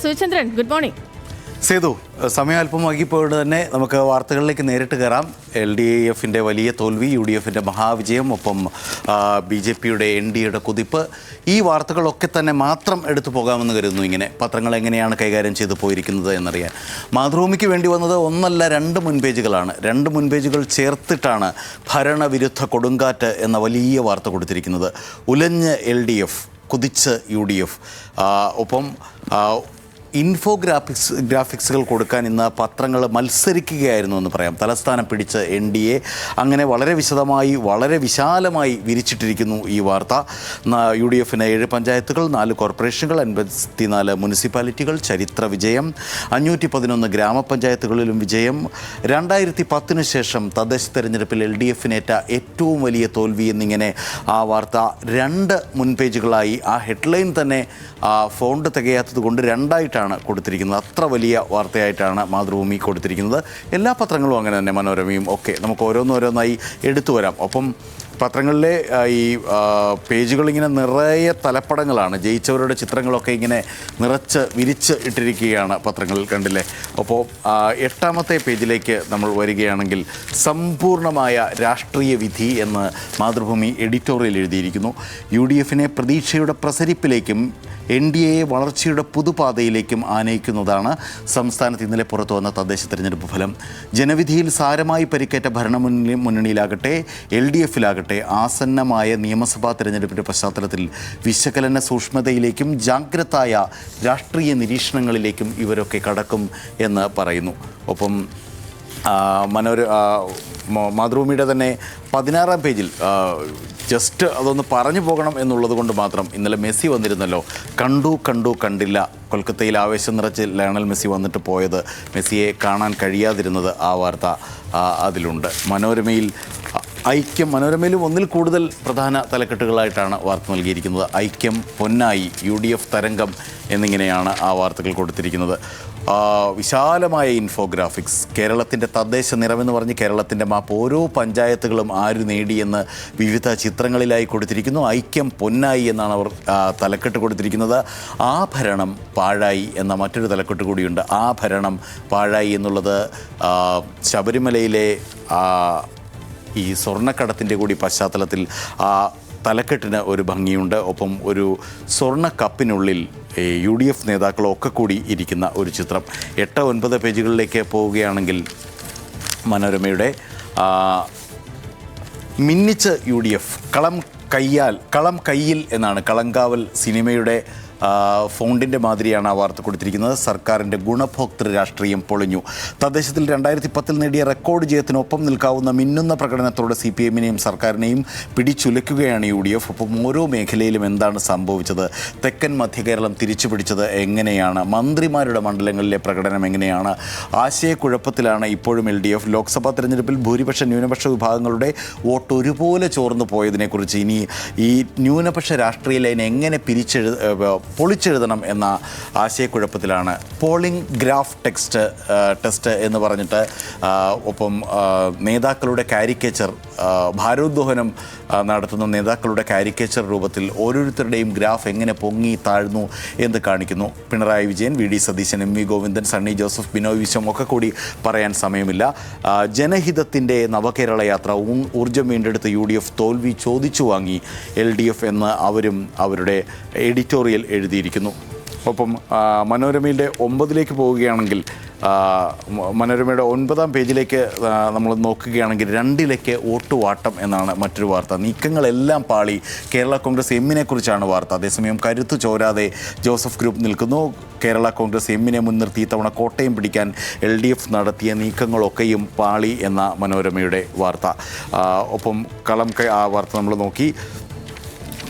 സുചന്ദ്രൻ, good morning. Sethu, സമയം അല്പം വൈകിപ്പോയിട്ട് തന്നെ നമുക്ക് വാർത്തകളിലേക്ക് നേരിട്ട് കയറാം. LDF-ന്റെ വലിയ തോൽവി, UDF-ന്റെ മഹാവിജയം, ഒപ്പം BJP-യുടെ NDA-യുടെ കുതിപ്പ്, ഈ വാർത്തകളൊക്കെ തന്നെ മാത്രം എടുത്തു പോകാമെന്ന് കരുതുന്നു. ഇങ്ങനെ പത്രങ്ങൾ എങ്ങനെയാണ് കൈകാര്യം ചെയ്തു പോയിരിക്കുന്നത് എന്നറിയാൻ മാതൃഭൂമിക്ക് വേണ്ടി വന്നത് ഒന്നല്ല 2 മുൻപേജുകളാണ്. 2 മുൻപേജുകൾ ചേർത്തിട്ടാണ് ഭരണവിരുദ്ധ കൊടുങ്കാറ്റ് എന്ന വലിയ വാർത്ത കൊടുത്തിരിക്കുന്നത്. ഉലഞ്ഞ് LDF, കുതിച്ച് UDF, ഒപ്പം ഗ്രാഫിക്സുകൾ കൊടുക്കാൻ ഇന്ന് പത്രങ്ങൾ മത്സരിക്കുകയായിരുന്നു എന്ന് പറയാം. തലസ്ഥാനം പിടിച്ച് NDA അങ്ങനെ വളരെ വിശദമായി, വളരെ വിശാലമായി വിരിച്ചിട്ടിരിക്കുന്നു ഈ വാർത്ത. UDF-ന് 7 പഞ്ചായത്തുകൾ, 4 കോർപ്പറേഷനുകൾ, 54 മുനിസിപ്പാലിറ്റികൾ, ചരിത്ര വിജയം, 511 ഗ്രാമപഞ്ചായത്തുകളിലും വിജയം. 2010 ശേഷം തദ്ദേശ തെരഞ്ഞെടുപ്പിൽ LDF-നേറ്റ ഏറ്റവും വലിയ തോൽവി എന്നിങ്ങനെ ആ വാർത്ത 2 മുൻപേജുകളായി, ആ ഹെഡ്ലൈൻ തന്നെ ഫോണ്ട് തികയാത്തത് കൊണ്ട് 2ആയിട്ടാണ് കൊടുത്തിരിക്കുന്നത്. അത്ര വലിയ വാർത്തയായിട്ടാണ് മാതൃഭൂമി കൊടുത്തിരിക്കുന്നത്. എല്ലാ പത്രങ്ങളും അങ്ങനെ തന്നെ, മനോരമയും ഒക്കെ. നമുക്ക് ഓരോന്നോരോന്നായി എടുത്തു വരാം. ഒപ്പം പത്രങ്ങളിലെ ഈ പേജുകളിങ്ങനെ നിറയെ തലപ്പടങ്ങളാണ്, ജയിച്ചവരുടെ ചിത്രങ്ങളൊക്കെ ഇങ്ങനെ നിറച്ച് വിരിച്ച് ഇട്ടിരിക്കുകയാണ് പത്രങ്ങളിൽ, കണ്ടില്ലേ. അപ്പോൾ 8ാമത്തെ പേജിലേക്ക് നമ്മൾ വരികയാണെങ്കിൽ സമ്പൂർണ്ണമായ രാഷ്ട്രീയ വിധി എന്ന് മാതൃഭൂമി എഡിറ്റോറിയൽ എഴുതിയിരിക്കുന്നു. UDF-നെ പ്രതീക്ഷയുടെ പ്രസരിപ്പിലേക്കും NDA-യെ വളർച്ചയുടെ പുതുപാതയിലേക്കും ആനയിക്കുന്നതാണ് സംസ്ഥാനത്ത് ഇന്നലെ പുറത്തു വന്ന തദ്ദേശ തെരഞ്ഞെടുപ്പ് ഫലം. ജനവിധിയിൽ സാരമായി പരിക്കേറ്റ ഭരണമുന്നണിയിലാകട്ടെ LDF-ലാകട്ടെ ആസന്നമായ നിയമസഭാ തെരഞ്ഞെടുപ്പിൻ്റെ പശ്ചാത്തലത്തിൽ വിശകലന സൂക്ഷ്മതയിലേക്കും ജാഗ്രതായ രാഷ്ട്രീയ നിരീക്ഷണങ്ങളിലേക്കും ഇവരൊക്കെ കടക്കും എന്ന് പറയുന്നു. ഒപ്പം മാതൃഭൂമിയുടെ തന്നെ 16ാം പേജിൽ ജസ്റ്റ് അതൊന്ന് പറഞ്ഞു പോകണം എന്നുള്ളത് കൊണ്ട് മാത്രം, ഇന്നലെ മെസ്സി വന്നിരുന്നല്ലോ, കണ്ടില്ല. കൊൽക്കത്തയിൽ ആവേശം നിറച്ച് ലയണൽ മെസ്സി വന്നിട്ട് പോയത്, മെസ്സിയെ കാണാൻ കഴിയാതിരുന്നത്, ആ വാർത്ത അതിലുണ്ട്. മനോരമയിലും ഒന്നിൽ കൂടുതൽ പ്രധാന തലക്കെട്ടുകളായിട്ടാണ് വാർത്ത നൽകിയിരിക്കുന്നത്. ഐക്യം പൊന്നായി, UDF തരംഗം എന്നിങ്ങനെയാണ് ആ വാർത്തകൾ കൊടുത്തിരിക്കുന്നത്. വിശാലമായ ഇൻഫോഗ്രാഫിക്സ്, കേരളത്തിൻ്റെ തദ്ദേശ നിറമെന്ന് പറഞ്ഞ് കേരളത്തിൻ്റെ മാപ്പ്, ഓരോ പഞ്ചായത്തുകളും ആര് നേടിയെന്ന് വിവിധ ചിത്രങ്ങളിലായി കൊടുത്തിരിക്കുന്നു. ഐക്യം പൊന്നായി എന്നാണ് അവർ തലക്കെട്ട് കൊടുത്തിരിക്കുന്നത്. ആ ഭരണം പാഴായി എന്ന മറ്റൊരു തലക്കെട്ട് കൂടിയുണ്ട്. ആ ഭരണം പാഴായി എന്നുള്ളത് ശബരിമലയിലെ ഈ സ്വർണ്ണക്കടത്തിൻ്റെ കൂടി പശ്ചാത്തലത്തിൽ ആ തലക്കെട്ടിന് ഒരു ഭംഗിയുണ്ട്. ഒപ്പം ഒരു സ്വർണ്ണ കപ്പിനുള്ളിൽ UDF നേതാക്കളൊക്കെ കൂടി ഇരിക്കുന്ന ഒരു ചിത്രം. 8-9 പേജുകളിലേക്ക് പോവുകയാണെങ്കിൽ മനോരമയുടെ മിന്നിച്ച് UDF, കളം കയ്യിൽ എന്നാണ് കളങ്കാവൽ സിനിമയുടെ ഫോണ്ടിൻ്റെ മാതിരിയാണ് ആ വാർത്ത കൊടുത്തിരിക്കുന്നത്. സർക്കാരിൻ്റെ ഗുണഭോക്തൃ രാഷ്ട്രീയം പൊളിഞ്ഞു. തദ്ദേശത്തിൽ 2010 നേടിയ റെക്കോർഡ് ജയത്തിനൊപ്പം നിൽക്കാവുന്ന മിന്നുന്ന പ്രകടനത്തോടെ CPM-നെയും സർക്കാരിനെയും പിടിച്ചുലയ്ക്കുകയാണ് UDF. ഒപ്പം ഓരോ മേഖലയിലും എന്താണ് സംഭവിച്ചത്, തെക്കൻ മധ്യ കേരളം തിരിച്ചു പിടിച്ചത് എങ്ങനെയാണ്, മന്ത്രിമാരുടെ മണ്ഡലങ്ങളിലെ പ്രകടനം എങ്ങനെയാണ്, ആശയക്കുഴപ്പത്തിലാണ് ഇപ്പോഴും LDF. ലോക്സഭാ തെരഞ്ഞെടുപ്പിൽ ഭൂരിപക്ഷ ന്യൂനപക്ഷ വിഭാഗങ്ങളുടെ വോട്ട് ഒരുപോലെ ചോർന്നു പോയതിനെക്കുറിച്ച്, ഇനി ഈ ന്യൂനപക്ഷ രാഷ്ട്രീയ ലൈൻ എങ്ങനെ പൊളിച്ചെഴുതണം എന്ന ആശയക്കുഴപ്പത്തിലാണ്. പോളിംഗ് ഗ്രാഫ് ടെസ്റ്റ് എന്ന് പറഞ്ഞിട്ട്, ഒപ്പം നേതാക്കളുടെ കാരിക്കേച്ചർ, ഭാരോദ്വഹനം നടത്തുന്ന നേതാക്കളുടെ കാരിക്കേച്ചർ രൂപത്തിൽ ഓരോരുത്തരുടെയും ഗ്രാഫ് എങ്ങനെ പൊങ്ങി താഴ്ന്നു എന്ന് കാണിക്കുന്നു. പിണറായി വിജയൻ, VD സതീശൻ, MV ഗോവിന്ദൻ, സണ്ണി ജോസഫ്, ബിനോയ് വിശ്വം ഒക്കെ കൂടി പറയാൻ സമയമില്ല. ജനഹിതത്തിൻ്റെ നവകേരള യാത്ര ഊർജ്ജം വീണ്ടെടുത്ത UDF തോൽവി ചോദിച്ചു വാങ്ങി LDF എന്ന് അവരും അവരുടെ എഡിറ്റോറിയൽ എഴുതിയിരിക്കുന്നു. ഒപ്പം മനോരമയുടെ 9ലേക്ക് പോവുകയാണെങ്കിൽ, മനോരമയുടെ 9ാം പേജിലേക്ക് നമ്മൾ നോക്കുകയാണെങ്കിൽ 2ലേക്ക് വോട്ടുവാട്ടം എന്നാണ് മറ്റൊരു വാർത്ത. നീക്കങ്ങളെല്ലാം പാളി, കേരള കോൺഗ്രസ് M-നെ കുറിച്ചാണ് വാർത്ത. അതേസമയം കരുത്തു ചോരാതെ ജോസഫ് ഗ്രൂപ്പ് നിൽക്കുന്നു. കേരള കോൺഗ്രസ് M-നെ മുൻനിർത്തി ഇത്തവണ കോട്ടയം പിടിക്കാൻ LDF നടത്തിയ നീക്കങ്ങളൊക്കെയും പാളി എന്ന മനോരമയുടെ വാർത്ത. ഒപ്പം ആ വാർത്ത നമ്മൾ നോക്കി.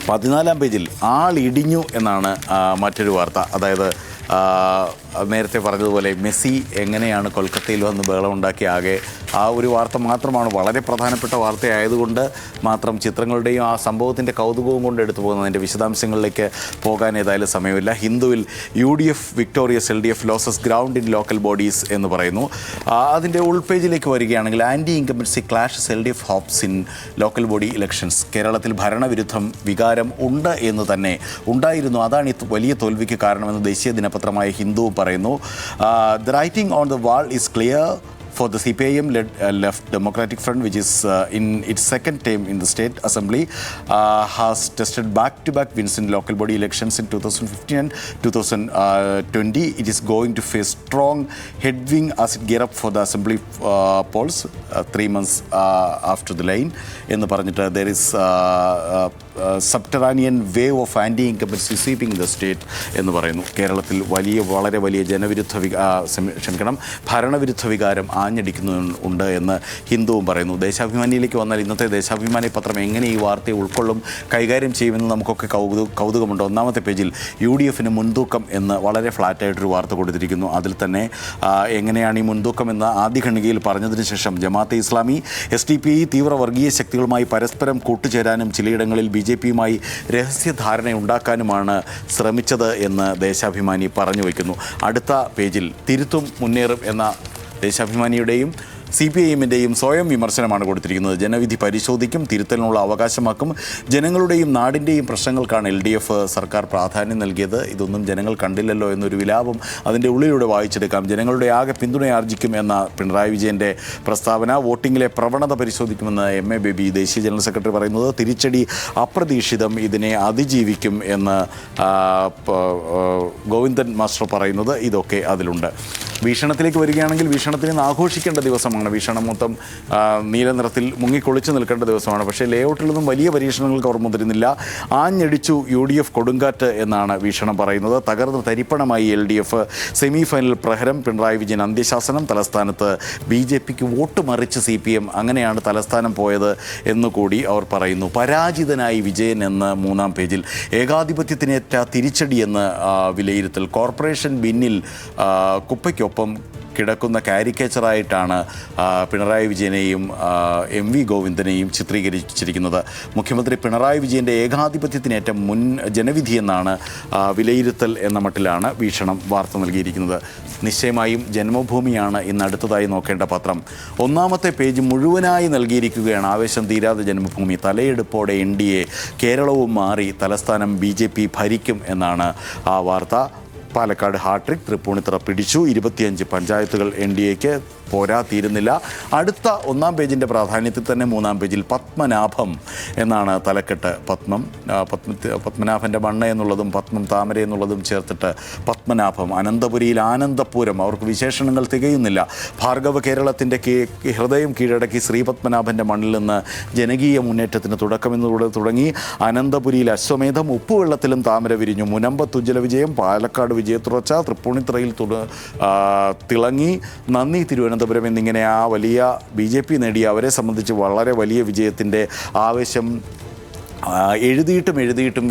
14ാം പേജിൽ ആളിടിഞ്ഞു എന്നാണ് മറ്റൊരു വാർത്ത. അതായത് നേരത്തെ പറഞ്ഞതുപോലെ മെസ്സി എങ്ങനെയാണ് കൊൽക്കത്തയിൽ വന്ന് ബഹളമുണ്ടാക്കി, ആകെ ആ ഒരു വാർത്ത മാത്രമാണ് വളരെ പ്രധാനപ്പെട്ട വാർത്തയായതുകൊണ്ട് മാത്രം ചിത്രങ്ങളുടെയും ആ സംഭവത്തിൻ്റെ കൗതുകവും കൊണ്ട് എടുത്തു പോകുന്നതിൻ്റെ വിശദാംശങ്ങളിലേക്ക് പോകാൻ ഏതായാലും സമയമില്ല. ഹിന്ദുവിൽ UDF victorious, LDF loses ground in local bodies എന്ന് പറയുന്നു. അതിൻ്റെ ഉൾപേജിലേക്ക് വരികയാണെങ്കിൽ anti incumbency clashes LDF hopes in local body elections. കേരളത്തിൽ ഭരണവിരുദ്ധം വികാരം ഉണ്ട് എന്ന് തന്നെ ഉണ്ടായിരുന്നു. അതാണ് ഈ വലിയ തോൽവിക്ക് കാരണമെന്ന് ദേശീയ ദിന ദിനപത്രമായ ഹിന്ദു പറയുന്നു. The writing on the wall is clear for the CPIM-led Left Democratic Front, which is in its second term in the State Assembly, has tested back-to-back wins in local body elections in 2015 and 2020. It is going to face strong headwind as it gear up for the Assembly polls 3 months after the line. എന്ന് പറഞ്ഞിട്ട് there is subterranean wave of anti-incumbency sweeping the state എന്ന് പറയുന്നു. കേരളത്തിൽ വളരെ വലിയ ഭരണവിരുദ്ധ വികാരം ആഞ്ഞടിക്കുന്നുണ്ട് എന്ന് ഹിന്ദുവും പറയുന്നു. ദേശാഭിമാനിയിലേക്ക് വന്നാൽ ഇന്നത്തെ ദേശാഭിമാനി പത്രം എങ്ങനെ ഈ വാർത്തയെ ഉൾക്കൊള്ളും, കൈകാര്യം ചെയ്യുമെന്ന് നമുക്കൊക്കെ കൗതുകമുണ്ട്. ഒന്നാമത്തെ പേജിൽ UDF മുൻതൂക്കം എന്ന് വളരെ ഫ്ലാറ്റായിട്ടൊരു വാർത്ത കൊടുത്തിരിക്കുന്നു. അതിൽ തന്നെ എങ്ങനെയാണ് ഈ മുൻതൂക്കം എന്ന ആദ്യ ഖണ്ഡികയിൽ പറഞ്ഞതിന് ശേഷം ജമാഅത്തെ ഇസ്ലാമി SDPI തീവ്ര വർഗീയ ശക്തികളുമായി പരസ്പരം കൂട്ടുചേരാനും ചിലയിടങ്ങളിൽ BJPയുമായി രഹസ്യധാരണയുണ്ടാക്കാനുമാണ് ശ്രമിച്ചത് എന്ന് ദേശാഭിമാനി പറഞ്ഞു വയ്ക്കുന്നു. അടുത്ത പേജിൽ തിരുത്തും മുന്നേറും എന്ന ദേശാഭിമാനിയുടെയും CPIM-ൻ്റെയും സ്വയം വിമർശനമാണ് കൊടുത്തിരിക്കുന്നത്. ജനവിധി പരിശോധിക്കും, തിരുത്തലിനുള്ള അവകാശമാക്കും. ജനങ്ങളുടെയും നാടിൻ്റെയും പ്രശ്നങ്ങൾക്കാണ് LDF സർക്കാർ പ്രാധാന്യം നൽകിയത്. ഇതൊന്നും ജനങ്ങൾ കണ്ടില്ലല്ലോ എന്നൊരു വിലാപം അതിൻ്റെ ഉള്ളിലൂടെ വായിച്ചെടുക്കാം. ജനങ്ങളുടെ ആകെ പിന്തുണയാർജിക്കും എന്ന പിണറായി വിജയൻ്റെ പ്രസ്താവന. വോട്ടിങ്ങിലെ പ്രവണത പരിശോധിക്കുമെന്ന് MA ബേബി ദേശീയ ജനറൽ സെക്രട്ടറി പറയുന്നത്. തിരിച്ചടി അപ്രതീക്ഷിതം, ഇതിനെ അതിജീവിക്കും എന്ന് ഗോവിന്ദൻ മാസ്റ്റർ പറയുന്നത്. ഇതൊക്കെ അതിലുണ്ട്. വീക്ഷണത്തിലേക്ക് വരികയാണെങ്കിൽ വീക്ഷണത്തിൽ നിന്ന് ആഘോഷിക്കേണ്ട ദിവസമാണ്. വീക്ഷണം മൊത്തം നീല നിറത്തിൽ മുങ്ങിക്കൊളിച്ചു നിൽക്കേണ്ട ദിവസമാണ്. പക്ഷേ ലേഔട്ടിലൊന്നും വലിയ പരീക്ഷണങ്ങൾക്ക് അവർ മുതിരുന്നില്ല. ആഞ്ഞടിച്ചു UDF കൊടുങ്കാറ്റ് എന്നാണ് വീക്ഷണം പറയുന്നത്. തകർന്ന് തരിപ്പണമായി LDF. സെമി ഫൈനൽ പ്രഹരം, പിണറായി വിജയൻ അന്ത്യശാസനം. തലസ്ഥാനത്ത് BJPക്ക് വോട്ട് മറിച്ച് CPM. അങ്ങനെയാണ് തലസ്ഥാനം പോയത് എന്നുകൂടി അവർ പറയുന്നു. പരാജിതനായി വിജയൻ എന്ന് മൂന്നാം പേജിൽ. ഏകാധിപത്യത്തിനേറ്റ തിരിച്ചടിയെന്ന് വിലയിരുത്തൽ. കോർപ്പറേഷൻ ബിന്നിൽ കുപ്പയ്ക്കൊപ്പം കിടക്കുന്ന കാരിക്കേച്ചറായിട്ടാണ് പിണറായി വിജയനെയും MV ഗോവിന്ദനെയും ചിത്രീകരിച്ചിരിക്കുന്നത്. മുഖ്യമന്ത്രി പിണറായി വിജയൻ്റെ ഏകാധിപത്യത്തിനേറ്റ ജനവിധിയെന്നാണ് വിലയിരുത്തൽ എന്ന മട്ടിലാണ് വീക്ഷണം വാർത്ത നൽകിയിരിക്കുന്നത്. നിശ്ചയമായും ജന്മഭൂമിയാണ് ഇന്ന് അടുത്തതായി നോക്കേണ്ട പത്രം. ഒന്നാമത്തെ പേജ് മുഴുവനായി നൽകിയിരിക്കുകയാണ്. ആവേശം തീരാതെ ജന്മഭൂമി. തലയെടുപ്പോടെ NDA, കേരളവും മാറി, തലസ്ഥാനം BJP ഭരിക്കും എന്നാണ് ആ വാർത്ത. പാലക്കാട് ഹാട്രിക്, തൃപ്പൂണിത്തുറ പിടിച്ചു. 25 പഞ്ചായത്തുകൾ NDAക്ക് പോരാ, തീരുന്നില്ല. അടുത്ത ഒന്നാം പേജിൻ്റെ പ്രാധാന്യത്തിൽ തന്നെ മൂന്നാം പേജിൽ പത്മനാഭം എന്നാണ് തലക്കെട്ട്. പത്മനാഭൻ്റെ മണ്ണ എന്നുള്ളതും പത്മം താമര എന്നുള്ളതും ചേർത്തിട്ട് പത്മനാഭം. അനന്തപുരിയിൽ ആനന്ദപൂരം. അവർക്ക് വിശേഷണങ്ങൾ തികയുന്നില്ല. ഭാർഗവ കേരളത്തിൻ്റെ ഹൃദയം കീഴടക്കി ശ്രീപത്മനാഭൻ്റെ മണ്ണിൽ നിന്ന് ജനകീയ മുന്നേറ്റത്തിന് തുടക്കമെന്നൂടെ തുടങ്ങി. അനന്തപുരിയിൽ അശ്വമേധം, ഉപ്പുവെള്ളത്തിലും താമര വിരിഞ്ഞു. മുനമ്പത്ത് ഉജ്ജ്വല വിജയം, പാലക്കാട് വിജയത്തുറച്ച, തൃപ്പൂണിത്തുറയിൽ തിളങ്ങി, നന്ദി തിരുവനന്തപുരം എന്നിങ്ങനെ ആ വലിയ BJP നേടിയ അവരെ സംബന്ധിച്ച് വളരെ വലിയ വിജയത്തിൻ്റെ ആവേശം എഴുതിയിട്ടും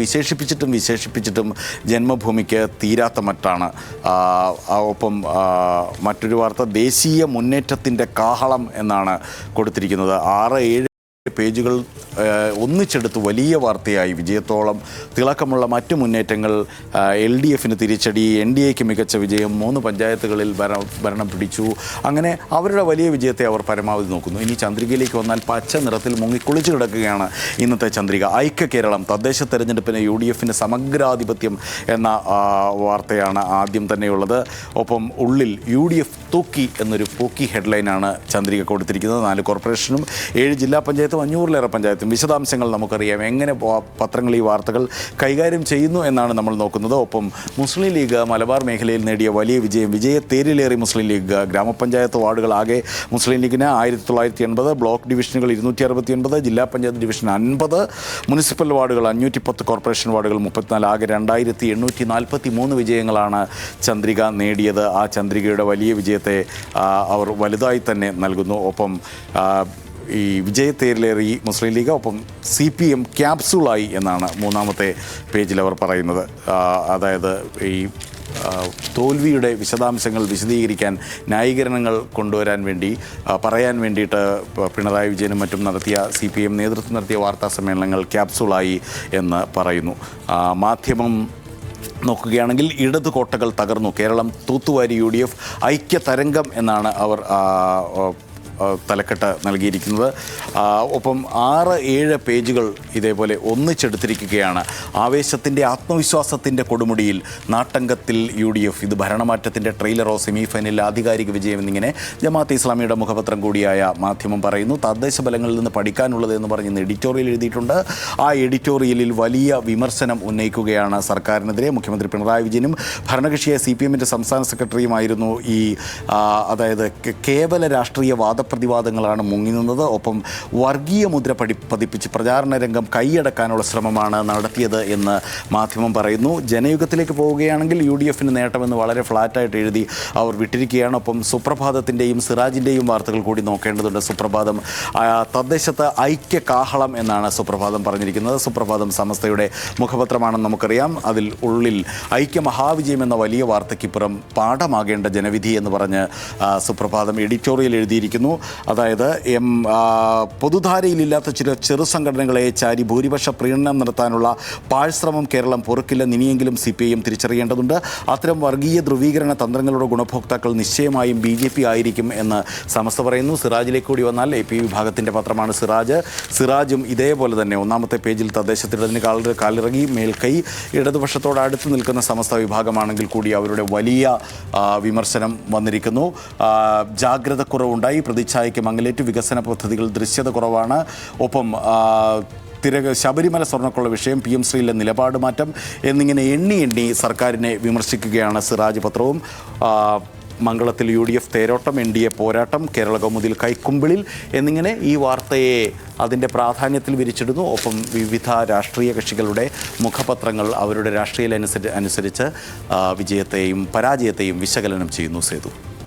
വിശേഷിപ്പിച്ചിട്ടും ജന്മഭൂമിക്ക് തീരാത്ത മറ്റാണ്. ഒപ്പം മറ്റൊരു വാർത്ത ദേശീയ മുന്നേറ്റത്തിൻ്റെ കാഹളം എന്നാണ് കൊടുത്തിരിക്കുന്നത്. 6-7 പേജുകൾ ഒന്നിച്ചെടുത്ത് വലിയ വാർത്തയായി. വിജയത്തോളം തിളക്കമുള്ള മറ്റു മുന്നേറ്റങ്ങൾ. LDFന് തിരിച്ചടി, NDAക്ക് മികച്ച വിജയം, 3 പഞ്ചായത്തുകളിൽ ഭരണം പിടിച്ചു. അങ്ങനെ അവരുടെ വലിയ വിജയത്തെ അവർ പരമാവധി നോക്കുന്നു. ഇനി ചന്ദ്രികയിലേക്ക് വന്നാൽ പച്ച നിറത്തിൽ മുങ്ങിക്കുളിച്ചു കിടക്കുകയാണ് ഇന്നത്തെ ചന്ദ്രിക. ഐക്യ കേരളം, തദ്ദേശ തെരഞ്ഞെടുപ്പിന് UDFന് സമഗ്രാധിപത്യം എന്ന വാർത്തയാണ് ആദ്യം തന്നെയുള്ളത്. ഒപ്പം ഉള്ളിൽ UDF തൂക്കി എന്നൊരു പൂക്കി ഹെഡ്ലൈനാണ് ചന്ദ്രിക കൊടുത്തിരിക്കുന്നത്. 4 കോർപ്പറേഷനും 7 ജില്ലാ പഞ്ചായത്തും 500-ലേറെ പഞ്ചായത്തും. വിശദാംശങ്ങൾ നമുക്കറിയാം. എങ്ങനെ പത്രങ്ങൾ ഈ വാർത്തകൾ കൈകാര്യം ചെയ്യുന്നു എന്നാണ് നമ്മൾ നോക്കുന്നത്. ഒപ്പം മുസ്ലിം ലീഗ് മലബാർ മേഖലയിൽ നേടിയ വലിയ വിജയത്തേരിലേറി മുസ്ലിം ലീഗ്. ഗ്രാമപഞ്ചായത്ത് വാർഡുകൾ ആകെ മുസ്ലിം ലീഗിന് 1980, ബ്ലോക്ക് ഡിവിഷനുകൾ 269, ജില്ലാ പഞ്ചായത്ത് ഡിവിഷൻ 50, മുനിസിപ്പൽ വാർഡുകൾ 510, കോർപ്പറേഷൻ വാർഡുകൾ 34. ആകെ 2843 വിജയങ്ങളാണ് ചന്ദ്രിക നേടിയത്. ആ ചന്ദ്രികയുടെ വലിയ വിജയത്തെ അവർ വലുതായി തന്നെ നൽകുന്നു. ഒപ്പം ഈ വിജയത്തേരിലേറി മുസ്ലിം ലീഗ്. ഒപ്പം CPM ക്യാപ്സൂളായി എന്നാണ് മൂന്നാമത്തെ പേജിൽ അവർ പറയുന്നത്. അതായത് ഈ തോൽവിയുടെ വിശദാംശങ്ങൾ വിശദീകരിക്കാൻ, ന്യായീകരണങ്ങൾ കൊണ്ടുവരാൻ വേണ്ടി പറയാൻ വേണ്ടിയിട്ട് പിണറായി വിജയനും മറ്റും നടത്തിയ CPM നേതൃത്വം നടത്തിയ വാർത്താ സമ്മേളനങ്ങൾ ക്യാപ്സൂളായി എന്ന് പറയുന്നു. മാധ്യമം നോക്കുകയാണെങ്കിൽ ഇടതു കോട്ടകൾ തകർന്നു, കേരളം തൂത്തുവാരി UDF, ഐക്യ തരംഗം എന്നാണ് അവർ തലക്കെട്ട് നൽകിയിരിക്കുന്നത്. ഒപ്പം 6-7 പേജുകൾ ഇതേപോലെ ഒന്നിച്ചെടുത്തിരിക്കുകയാണ്. ആവേശത്തിൻ്റെ ആത്മവിശ്വാസത്തിൻ്റെ കൊടുമുടിയിൽ നാട്ടങ്കത്തിൽ UDF, ഇത് ഭരണമാറ്റത്തിൻ്റെ ട്രെയിലറോ സെമി ഫൈനലിൽ ആധികാരിക വിജയം എന്നിങ്ങനെ ജമാഅത്തെ ഇസ്ലാമിയുടെ മുഖപത്രം കൂടിയായ മാധ്യമം പറയുന്നു. തദ്ദേശ ബലങ്ങളിൽ നിന്ന് പഠിക്കാനുള്ളത് എന്ന് പറഞ്ഞ് എഡിറ്റോറിയൽ എഴുതിയിട്ടുണ്ട്. ആ എഡിറ്റോറിയലിൽ വലിയ വിമർശനം ഉന്നയിക്കുകയാണ് സർക്കാരിനെതിരെ. മുഖ്യമന്ത്രി പിണറായി വിജയനും ഭരണകക്ഷിയായ CPMൻ്റെ സംസ്ഥാന സെക്രട്ടറിയുമായിരുന്നു അതായത് കേവല രാഷ്ട്രീയ വാദപ്രതിവാദങ്ങളാണ് മുങ്ങി നിന്നത്. ഒപ്പം വർഗീയ മുദ്ര പതിപ്പിച്ച് പ്രചാരണ രംഗം കൈയടക്കാനുള്ള ശ്രമമാണ് നടത്തിയത് എന്ന് മാധ്യമം പറയുന്നു. ജനയുഗത്തിലേക്ക് പോവുകയാണെങ്കിൽ UDFന് നേട്ടമെന്ന് വളരെ ഫ്ലാറ്റായിട്ട് എഴുതി അവർ വിട്ടിരിക്കുകയാണ്. ഒപ്പം സുപ്രഭാതത്തിൻ്റെയും സിറാജിൻ്റെയും വാർത്തകൾ കൂടി നോക്കേണ്ടതുണ്ട്. സുപ്രഭാതം തദ്ദേശത്ത് ഐക്യ കാഹളം എന്നാണ് സുപ്രഭാതം പറഞ്ഞിരിക്കുന്നത്. സുപ്രഭാതം സമസ്തയുടെ മുഖപത്രമാണെന്ന് നമുക്കറിയാം. അതിൽ ഉള്ളിൽ ഐക്യ മഹാവിജയം എന്ന വലിയ വാർത്തയ്ക്കിപ്പുറം പാഠമാകേണ്ട ജനവിധി എന്ന് പറഞ്ഞ് സുപ്രഭാതം എഡിറ്റോറിയൽ എഴുതിയിരിക്കുന്നു. അതായത് പൊതുധാരയിലില്ലാത്ത ചില ചെറു സംഘടനകളെ ചാരി ഭൂരിപക്ഷ പ്രീണനം നടത്താനുള്ള പാഴ്ശ്രമം കേരളം പൊറുക്കില്ല. ഇനിയെങ്കിലും CPIM തിരിച്ചറിയേണ്ടതുണ്ട്. അത്തരം വർഗീയ ധ്രുവീകരണ തന്ത്രങ്ങളുടെ ഗുണഭോക്താക്കൾ നിശ്ചയമായും BJP ആയിരിക്കും എന്ന് സമസ്ത പറയുന്നു. സിറാജിലേക്ക് കൂടി വന്നാൽ AP വിഭാഗത്തിൻ്റെ പത്രമാണ് സിറാജും ഇതേപോലെ തന്നെ ഒന്നാമത്തെ പേജിൽ തദ്ദേശത്തിടതിന് കാലിറങ്ങി മേൽക്കൈ ഇടതുപക്ഷത്തോട് അടുത്ത് നിൽക്കുന്ന സമസ്ത വിഭാഗമാണെങ്കിൽ കൂടി അവരുടെ വലിയ വിമർശനം വന്നിരിക്കുന്നു. ജാഗ്രത കുറവുണ്ടായി, പ്രതിച്ഛായയ്ക്ക് മങ്ങലേറ്റ്, വികസന പദ്ധതികൾ ദൃശ്യത കുറവാണ്. ഒപ്പം ശബരിമല സ്വർണ്ണക്കൊള്ള വിഷയം, PM ശ്രീയിലെ നിലപാട് മാറ്റം എന്നിങ്ങനെ എണ്ണി സർക്കാരിനെ വിമർശിക്കുകയാണ് സിറാജ് പത്രവും. മംഗളത്തിൽ UDF തേരോട്ടം, NDA പോരാട്ടം, കേരള കൗമുദിയിൽ കൈക്കുമ്പിളിൽ എന്നിങ്ങനെ ഈ വാർത്തയെ അതിൻ്റെ പ്രാധാന്യത്തിൽ വിരിച്ചിടുന്നു. ഒപ്പം വിവിധ രാഷ്ട്രീയ കക്ഷികളുടെ മുഖപത്രങ്ങൾ അവരുടെ രാഷ്ട്രീയ അനുസരിച്ച് വിജയത്തെയും പരാജയത്തെയും വിശകലനം ചെയ്യുന്നു. സേതു.